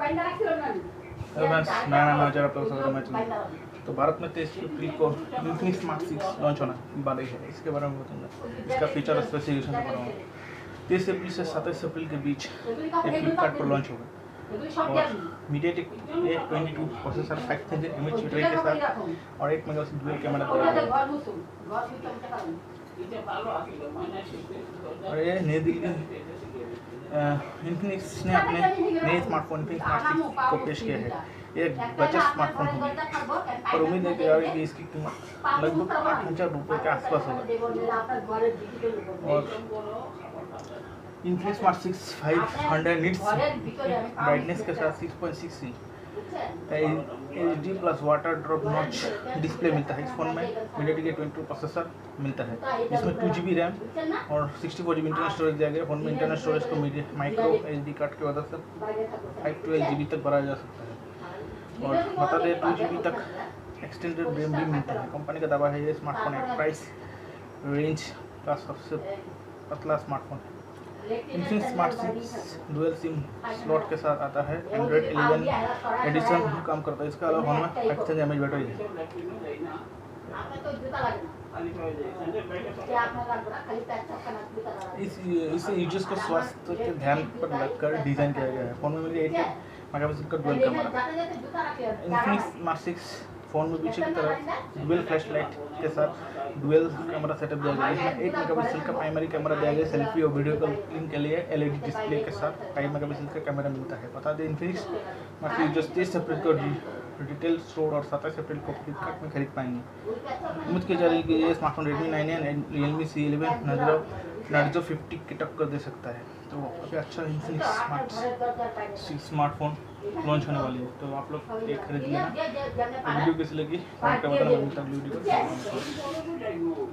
नया नया नजर आप लोग तो भारत में 23 अप्रैल को इन्फिनिक्स स्मार्ट 6 लॉन्च होना वाली है। इसके बारे में बताऊंगा, इसका फीचर स्पेसिफिकेशन बताऊंगा। 23 अप्रैल से 27 अप्रैल के बीच ये फ्लिपकार्ट पर लॉन्च होगा और MediaTek A22 processor 5000 mAh battery के साथ और 8 मेगापिक्सल डुअल कैमरा और ये नई दिल्ली इन्फिनिक्स ने अपने नए स्मार्टफोन इन्फिनिक्स स्मार्ट 6 को पेश किया है। ये एक बजट स्मार्टफोन होगी और उम्मीद है कि इसकी कीमत लगभग 8,000 रुपये के आसपास होगा। और इन्फिनिक्स स्मार्ट 6 500 निट्स ब्राइटनेस के साथ 6.6 HD plus water drop notch display मिलता है। इस फोन में मीडियाटेक A22 प्रोसेसर मिलता है जिसमें 2GB रैम और 64GB इंटरनल स्टोरेज दिया गया है। फोन में इंटरनल स्टोरेज को माइक्रो SD कार्ड की मदद से 512GB तक बढ़ाया जा सकता है और बता दें 2GB तक एक्सटेंडेड रैम भी मिलता है। कंपनी का दावा है ये स्मार्टफोन एक प्राइस रेंज का सबसे पतला स्मार्टफोन है। Infinix smart 6 dual SIM slot के साथ आता है। एंड्रॉइड 11 एडिशन काम करता है। इसका अलावा फोन में 5000 mAh बैटरी है। इसे यूजर्स को स्वास्थ्य के ध्यान पर रखकर डिजाइन किया गया है। फोन में मिली 8 मेगापिक्सल का dual camera. Infinix smart 6 phone में पीछे की तरफ डुअल फ्लैश लाइट के साथ डुअल कैमरा सेटअप दिया गया है। इसमें 8 मेगापिक्सल का प्राइमरी कैमरा दिया गया है। सेल्फी और वीडियो कॉलिंग के लिए LED डिस्प्ले के साथ 5 मेगापिक्सल का कैमरा मिलता है। बता दें इन्फिनिक्स स्मार्ट 6 यूजर्स 23 अप्रैल को रिटेल स्टोर और 27 अप्रैल को फ्लिपकार्ट में खरीद पाएंगे। उम्मीद की जा रही है कि ये स्मार्टफोन Redmi 9 या Realme C11 Narzo 50 की टक्कर दे सकता है। तो काफ़ी अच्छा इन्फिनिक्स स्मार्ट 6 स्मार्टफोन लॉन्च होने वाली है। तो आप लोग एक खरीद लेना। वीडियो कैसी लगी कमेंट में बताना। वीडियो को